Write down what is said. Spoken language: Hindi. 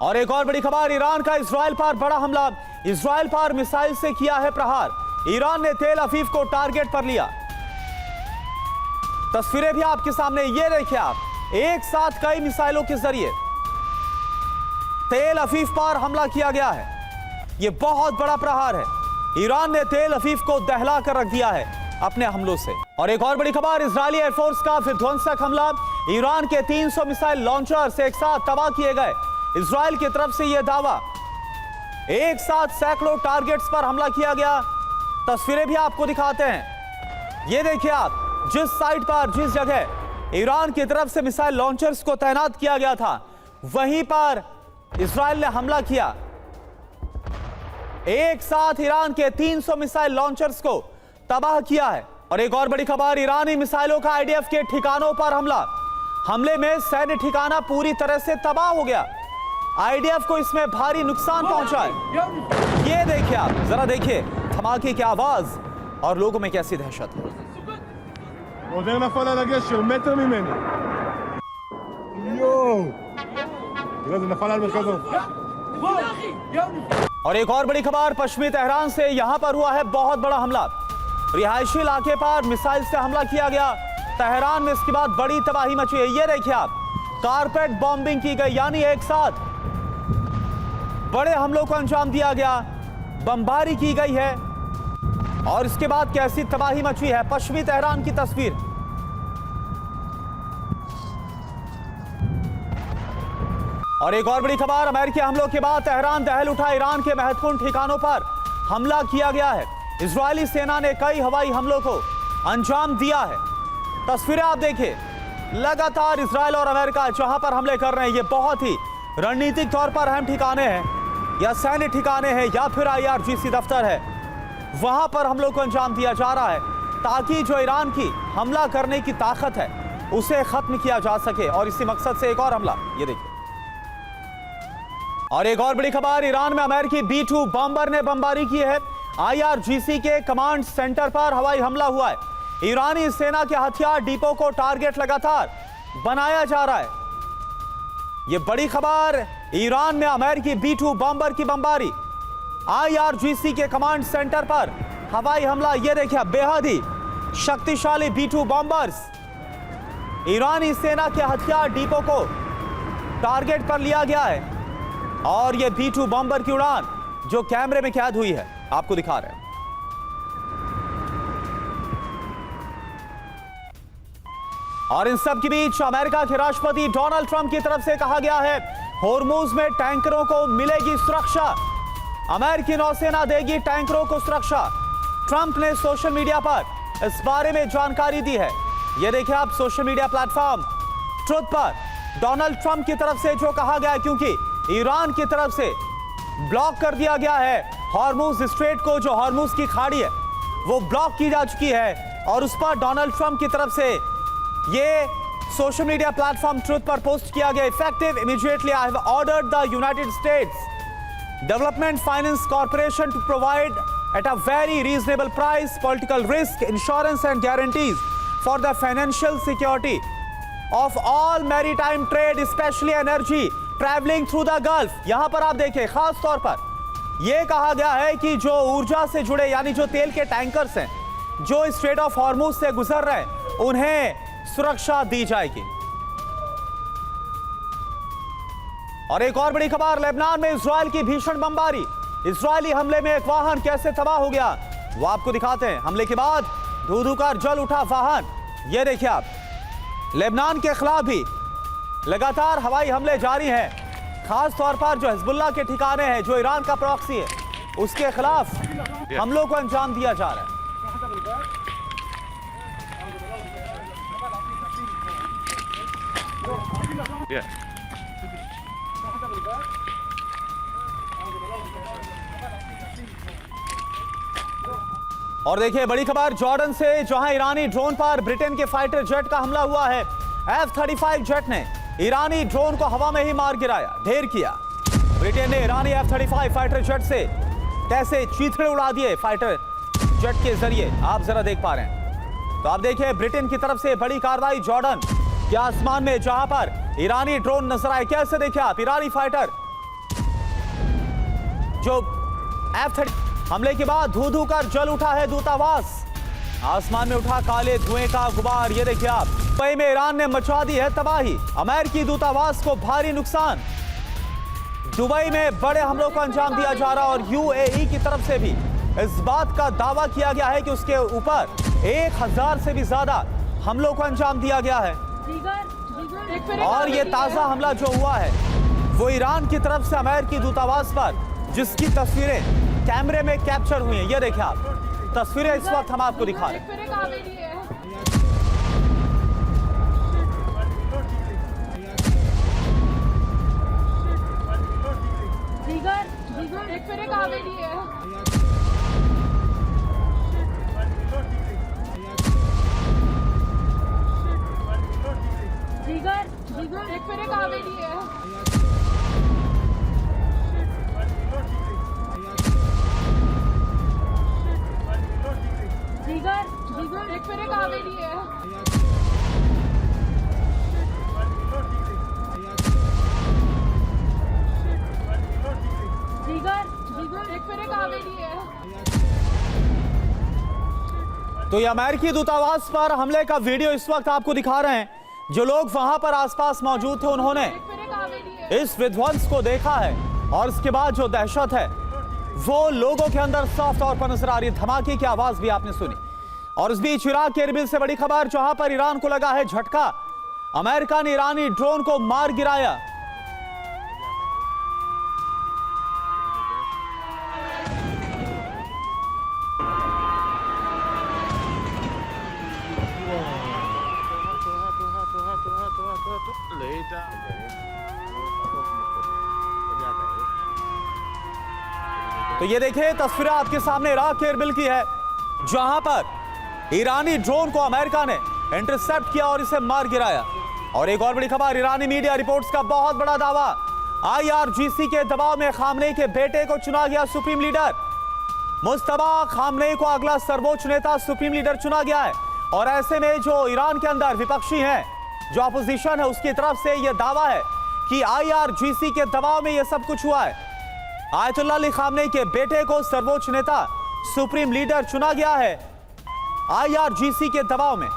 और एक और बड़ी खबर, ईरान का इजराइल पर बड़ा हमला। इजराइल पर मिसाइल से किया है प्रहार। ईरान ने तेल अवीव को टारगेट पर लिया। तस्वीरें भी आपके सामने, ये देखिए आप, एक साथ कई मिसाइलों के जरिए तेल अवीव पर हमला किया गया है। यह बहुत बड़ा प्रहार है। ईरान ने तेल अवीव को दहला कर रख दिया है अपने हमलों से। और एक और बड़ी खबर, इजरायली एयरफोर्स का विध्वंसक हमला। ईरान के 300 मिसाइल लॉन्चर्स एक साथ तबाह किए गए। इजराइल की तरफ से यह दावा, एक साथ सैकड़ों टारगेट्स पर हमला किया गया। तस्वीरें भी आपको दिखाते हैं। ये देखिए आप, जिस साइट पर, जिस जगह ईरान की तरफ से मिसाइल लॉन्चर्स को तैनात किया गया था, वहीं पर इजराइल ने हमला किया। एक साथ ईरान के 300 मिसाइल लॉन्चर्स को तबाह किया है। और एक और बड़ी खबर, ईरानी मिसाइलों का आईडीएफ के ठिकानों पर हमला। हमले में सैन्य ठिकाना पूरी तरह से तबाह हो गया। आईडीएफ को इसमें भारी नुकसान पहुंचा है। ये देखिए आप, जरा देखिए धमाके की आवाज और लोगों में कैसी दहशत है। और एक और बड़ी खबर, पश्चिमी तेहरान से यहां पर हुआ है बहुत बड़ा हमला। रिहायशी इलाके पर मिसाइल से हमला किया गया तेहरान में। इसके बाद बड़ी तबाही मची है। ये देखिए आप, कारपेट बॉम्बिंग की गई, यानी एक साथ बड़े हमलों को अंजाम दिया गया, बमबारी की गई है। और इसके बाद कैसी तबाही मची है, पश्चिमी तेहरान की तस्वीर। और एक और बड़ी खबर, अमेरिकी हमलों के बाद तेहरान दहल उठा। ईरान के महत्वपूर्ण ठिकानों पर हमला किया गया है। इजरायली सेना ने कई हवाई हमलों को अंजाम दिया है। तस्वीरें आप देखिए, लगातार इजरायल और अमेरिका जहां पर हमले कर रहे हैं, ये बहुत ही रणनीतिक तौर पर अहम ठिकाने हैं, या सैन्य ठिकाने हैं, या फिर IRGC दफ्तर है, वहां पर हमलों को अंजाम दिया जा रहा है ताकि जो ईरान की हमला करने की ताकत है उसे खत्म किया जा सके। और इसी मकसद से एक और हमला, ये देखिए। और एक और बड़ी खबर, ईरान में अमेरिकी B-2 बॉम्बर ने बमबारी की है। IRGC के कमांड सेंटर पर हवाई हमला हुआ है। ईरानी सेना के हथियार डिपो को टारगेट लगातार बनाया जा रहा है। यह बड़ी खबर, ईरान में अमेरिकी B-2 बॉम्बर की बमबारी। IRGC के कमांड सेंटर पर हवाई हमला। यह देखिए, बेहद ही शक्तिशाली B-2 बॉम्बर्स ईरानी सेना के हथियार डिपो को टारगेट पर लिया गया है। और यह B-2 बॉम्बर की उड़ान जो कैमरे में कैद हुई है, आपको दिखा रहे हैं। और इन सब के बीच अमेरिका के राष्ट्रपति डोनाल्ड ट्रंप की तरफ से कहा गया है, होर्मुज में टैंकरों को मिलेगी सुरक्षा। अमेरिकी नौसेना देगी टैंकरों को सुरक्षा। ट्रंप ने सोशल मीडिया पर इस बारे में जानकारी दी है। यह देखिए आप, सोशल मीडिया प्लेटफॉर्म ट्रुथ पर डोनाल्ड ट्रंप की तरफ से जो कहा गया है, क्योंकि ईरान की तरफ से ब्लॉक कर दिया गया है हॉर्मुज स्ट्रेट को, जो हॉर्मुज की खाड़ी है वो ब्लॉक की जा चुकी है। और उस पर डोनाल्ड ट्रंप की तरफ से ये सोशल मीडिया प्लेटफॉर्म ट्रुथ पर पोस्ट किया गया, effective immediately I have ordered the United States Development Finance Corporation to provide at a very reasonable price political risk insurance and guarantees for the financial security of all maritime trade, especially energy traveling through the Gulf. यहां पर आप देखिए, खास तौर पर यह कहा गया है कि जो ऊर्जा से जुड़े, यानी जो तेल के टैंकर्स हैं जो स्ट्रेट ऑफ हॉर्मुज से गुजर रहे हैं, उन्हें सुरक्षा दी जाएगी। और एक और बड़ी खबर, लेबनान में इजरायल की भीषण बमबारी। इजरायली हमले में एक वाहन कैसे तबाह हो गया वो आपको दिखाते हैं। हमले के बाद धू धू कर जल उठा वाहन। यह देखिए आप, लेबनान के खिलाफ भी लगातार हवाई हमले जारी हैं। खास तौर पर जो हिजबुल्लाह के ठिकाने हैं, जो ईरान का प्रॉक्सी है, उसके खिलाफ हमलों को अंजाम दिया जा रहा है। और देखिए बड़ी खबर, जॉर्डन से जहां ईरानी ड्रोन पर ब्रिटेन के फाइटर जेट का हमला हुआ है। F-35 जेट ने ईरानी ड्रोन को हवा में ही मार गिराया, ढेर किया। ब्रिटेन ने ईरानी F-35 फाइटर जेट से कैसे चीथड़े उड़ा दिए फाइटर जेट के जरिए, आप जरा देख पा रहे हैं। तो आप देखिए, ब्रिटेन की तरफ से बड़ी कार्रवाई जॉर्डन के आसमान में, जहां पर ईरानी ड्रोन नजर आए। कैसे देखिए आप, ईरानी फाइटर जो F-30 हमले के बाद धू धू कर जल उठा है दूतावास। आसमान में उठा काले धुएं का गुबार। ये देखिए आप, दुबई में ईरान ने मचा दी है तबाही। अमेरिकी दूतावास को भारी नुकसान। दुबई में बड़े हमलों को अंजाम दिया जा रहा और यूएई की तरफ से भी इस बात का दावा किया गया है कि उसके ऊपर 1000 से भी ज्यादा हमलों को अंजाम दिया गया है। और ये ताजा हमला जो हुआ है वो ईरान की तरफ से अमेरिकी दूतावास पर, जिसकी तस्वीरें कैमरे में कैप्चर हुई हैं। ये देखिए आप, तस्वीरें इस वक्त हम आपको दिखा रहे हैं। तो ये अमेरिकी दूतावास पर हमले का वीडियो इस वक्त आपको दिखा रहे हैं। जो लोग वहां पर आसपास मौजूद थे उन्होंने इस विध्वंस को देखा है और इसके बाद जो दहशत है वो लोगों के अंदर साफ तौर पर नजर आ रही है। धमाके की आवाज भी आपने सुनी। और इस बीच इराक के एरबिल से बड़ी खबर, जहां पर ईरान को लगा है झटका। अमेरिका ने ईरानी ड्रोन को मार गिराया। तो ये देखिए तस्वीरें आपके सामने इराक के एरबिल की है, जहां पर ईरानी ड्रोन को अमेरिका ने इंटरसेप्ट किया और इसे मार गिराया। और एक और बड़ी खबर, ईरानी मीडिया रिपोर्ट्स का बहुत बड़ा दावा, IRGC के दबाव में खामनेई के बेटे को चुना गया सुप्रीम लीडर। मुस्तफा खामनेई को अगला सर्वोच्च नेता सुप्रीम लीडर चुना गया है। और ऐसे में जो ईरान के अंदर विपक्षी हैं, जो अपोजिशन है, उसकी तरफ से यह दावा है कि IRGC के दबाव में यह सब कुछ हुआ है। आयतुल्लाह अली खामनेई के बेटे को सर्वोच्च नेता सुप्रीम लीडर चुना गया है IRGC के दबाव में।